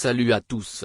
Salut à tous.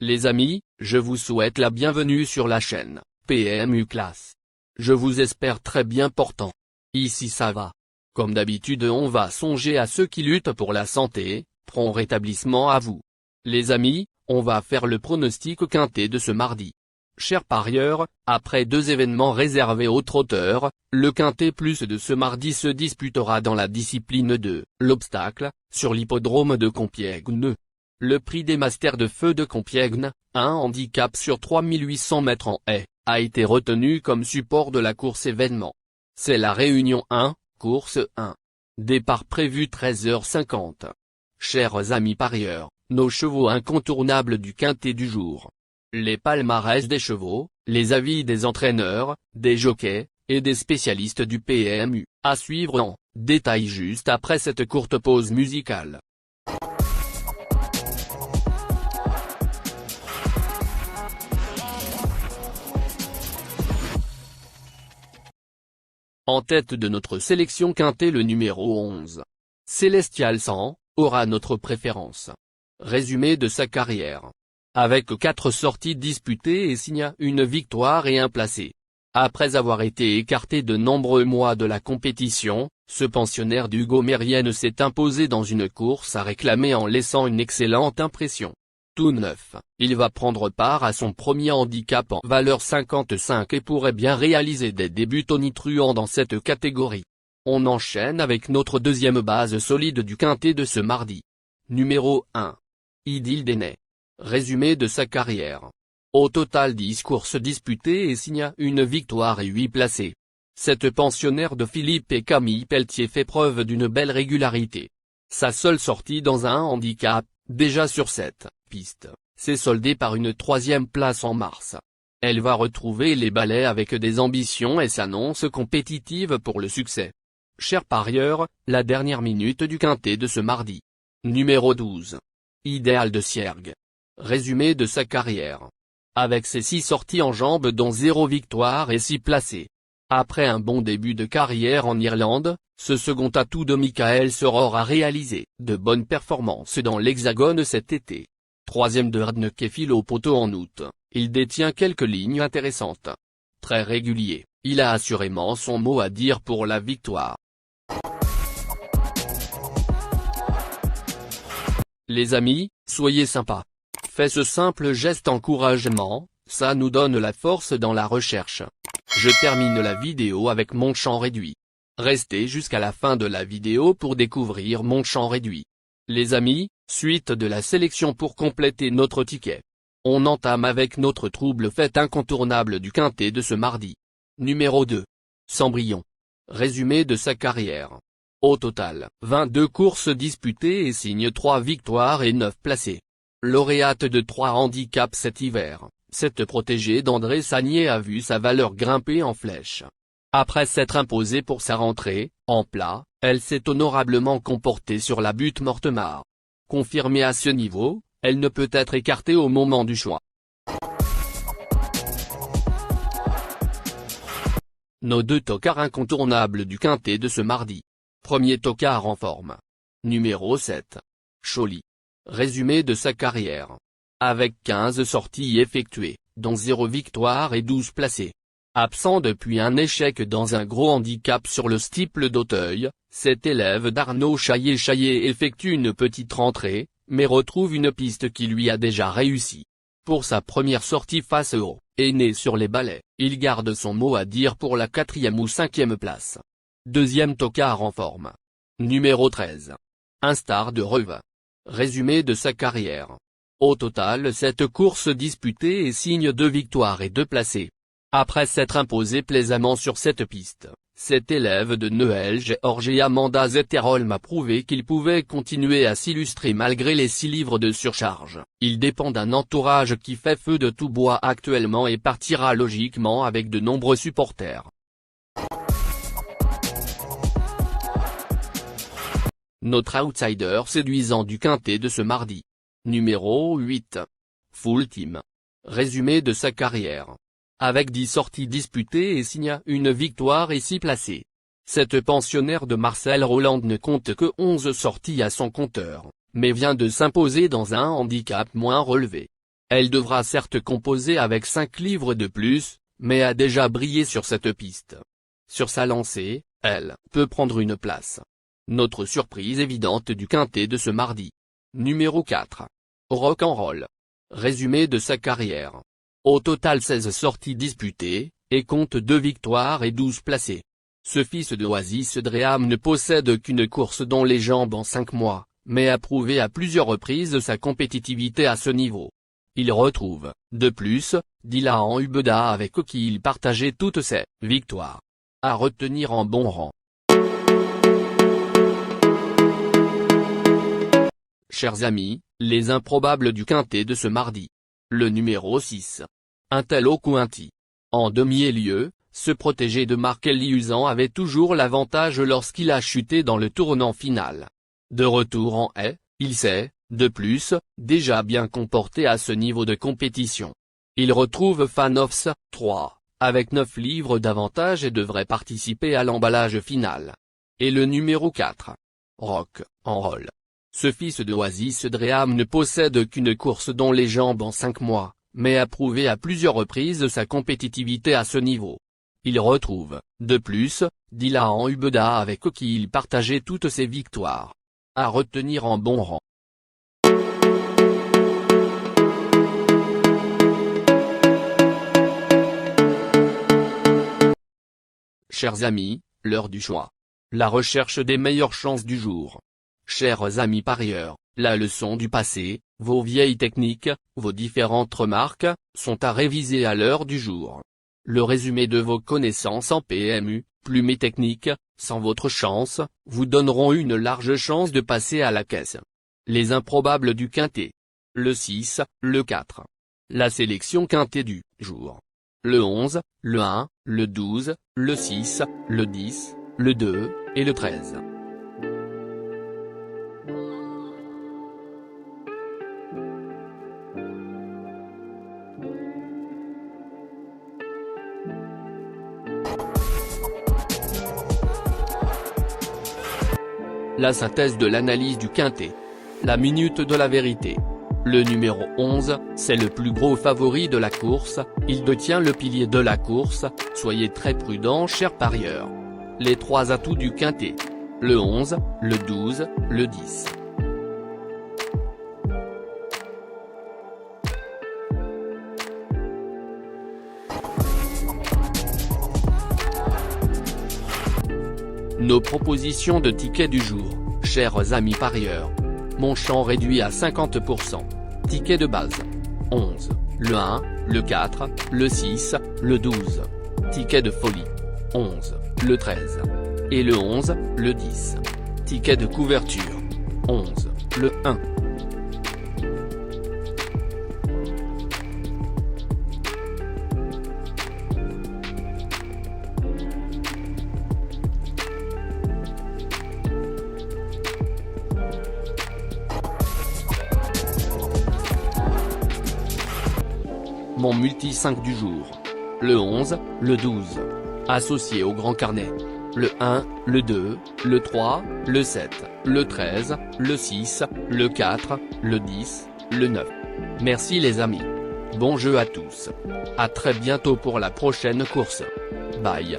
Les amis, je vous souhaite la bienvenue sur la chaîne PMU Classe. Je vous espère très bien portant. Ici ça va. Comme d'habitude on va songer à ceux qui luttent pour la santé, prompt rétablissement à vous. Les amis, on va faire le pronostic quintet de ce mardi. Chers parieurs, après deux événements réservés aux trotteurs, le quintet plus de ce mardi se disputera dans la discipline de l'obstacle, sur l'hippodrome de Compiègne. Le prix des Masters de Feu de Compiègne, un handicap sur 3800 mètres en haie, a été retenu comme support de la course événement. C'est la Réunion 1, course 1. Départ prévu 13h50. Chers amis parieurs, nos chevaux incontournables du quintet du jour. Les palmarès des chevaux, les avis des entraîneurs, des jockeys, et des spécialistes du PMU, à suivre en détail juste après cette courte pause musicale. En tête de notre sélection quintet le numéro 11. Célestial 100, aura notre préférence. Résumé de sa carrière. Avec 4 sorties disputées et signa une victoire et un placé. Après avoir été écarté de nombreux mois de la compétition, ce pensionnaire d'Hugo Mérienne s'est imposé dans une course à réclamer en laissant une excellente impression. Tout neuf, il va prendre part à son premier handicap en valeur 55 et pourrait bien réaliser des débuts tonitruants dans cette catégorie. On enchaîne avec notre deuxième base solide du quintet de ce mardi. Numéro 1. Idylle Denay. Résumé de sa carrière. Au total 10 courses disputées et signa une victoire et 8 placés. Cette pensionnaire de Philippe et Camille Pelletier fait preuve d'une belle régularité. Sa seule sortie dans un handicap, déjà sur cette piste, s'est soldée par une 3e place en mars. Elle va retrouver les balais avec des ambitions et s'annonce compétitive pour le succès. Chers parieurs, la dernière minute du quintet de ce mardi. Numéro 12. Idéal de Siergue. Résumé de sa carrière. Avec ses 6 sorties en jambes dont 0 victoire et 6 placés. Après un bon début de carrière en Irlande, ce second atout de Michael Soror a réalisé de bonnes performances dans l'Hexagone cet été. 3e de Radneke file au poteau en août, il détient quelques lignes intéressantes. Très régulier, il a assurément son mot à dire pour la victoire. Les amis, soyez sympas. Faites ce simple geste encouragement, ça nous donne la force dans la recherche. Je termine la vidéo avec mon champ réduit. Restez jusqu'à la fin de la vidéo pour découvrir mon champ réduit. Les amis, suite de la sélection pour compléter notre ticket. On entame avec notre trouble fête incontournable du quintet de ce mardi. Numéro 2. Cendrillon. Résumé de sa carrière. Au total, 22 courses disputées et signe 3 victoires et 9 placés. Lauréate de 3 handicaps cet hiver, cette protégée d'André Sagnier a vu sa valeur grimper en flèche. Après s'être imposée pour sa rentrée, en plat, elle s'est honorablement comportée sur la butte Mortemart. Confirmée à ce niveau, elle ne peut être écartée au moment du choix. Nos 2 tocards incontournables du quintet de ce mardi. Premier tocard en forme. Numéro 7. Choly. Résumé de sa carrière. Avec 15 sorties effectuées, dont 0 victoire et 12 placés. Absent depuis un échec dans un gros handicap sur le steeple d'Auteuil, cet élève d'Arnaud Chaillet effectue une petite rentrée, mais retrouve une piste qui lui a déjà réussi. Pour sa première sortie face au aîné sur les balais, il garde son mot à dire pour la 4e ou 5e place. Deuxième tocard en forme. Numéro 13. Instar de Reuve. Résumé de sa carrière. Au total 7 courses disputées et signe 2 victoires et 2 placés. Après s'être imposé plaisamment sur cette piste, cet élève de Noël Georges et Amanda Zetterholm a prouvé qu'il pouvait continuer à s'illustrer malgré les 6 livres de surcharge. Il dépend d'un entourage qui fait feu de tout bois actuellement et partira logiquement avec de nombreux supporters. Notre outsider séduisant du quintet de ce mardi. Numéro 8. Full Team. Résumé de sa carrière. Avec 10 sorties disputées et signa une victoire et 6 placés. Cette pensionnaire de Marcel Rolland ne compte que 11 sorties à son compteur, mais vient de s'imposer dans un handicap moins relevé. Elle devra certes composer avec 5 livres de plus, mais a déjà brillé sur cette piste. Sur sa lancée, elle peut prendre une place. Notre surprise évidente du quintet de ce mardi. Numéro 4. Rock'n'Roll. Résumé de sa carrière. Au total 16 sorties disputées, et compte 2 victoires et 12 placés. Ce fils de Oasis Dream ne possède qu'une course dans les jambes en 5 mois, mais a prouvé à plusieurs reprises sa compétitivité à ce niveau. Il retrouve, de plus, Dylan Ubeda avec qui il partageait toutes ses victoires. À retenir en bon rang. Chers amis, les improbables du quintet de ce mardi. Le numéro 6. Intello Quinti. En demi-lieu, ce protégé de Mark Eliuzan avait toujours l'avantage lorsqu'il a chuté dans le tournant final. De retour en haie, il s'est, de plus, déjà bien comporté à ce niveau de compétition. Il retrouve Fanoffs, 3, avec 9 livres d'avantage et devrait participer à l'emballage final. Et le numéro 4. Rock'n'Roll. Ce fils de Oasis Dream ne possède qu'une course dans les jambes en 5 mois, mais a prouvé à plusieurs reprises sa compétitivité à ce niveau. Il retrouve, de plus, Dylan Ubeda avec qui il partageait toutes ses victoires. À retenir en bon rang. Chers amis, l'heure du choix. La recherche des meilleures chances du jour. Chers amis parieurs, la leçon du passé, vos vieilles techniques, vos différentes remarques, sont à réviser à l'heure du jour. Le résumé de vos connaissances en PMU, plumes et techniques, sans votre chance, vous donneront une large chance de passer à la caisse. Les improbables du quintet. Le 6, le 4. La sélection quintet du jour. Le 11, le 1, le 12, le 6, le 10, le 2, et le 13. La synthèse de l'analyse du quintet. La minute de la vérité. Le numéro 11, c'est le plus gros favori de la course, il détient le pilier de la course, soyez très prudents chers parieurs. Les 3 atouts du quintet. Le 11, le 12, le 10. Nos propositions de tickets du jour, chers amis parieurs. Mon champ réduit à 50%. Ticket de base. 11, le 1, le 4, le 6, le 12. Ticket de folie. 11, le 13. Et le 11, le 10. Ticket de couverture. 11, le 1. Mon multi 5 du jour. Le 11, le 12. Associé au grand carnet. Le 1, le 2, le 3, le 7, le 13, le 6, le 4, le 10, le 9. Merci les amis. Bon jeu à tous. À très bientôt pour la prochaine course. Bye.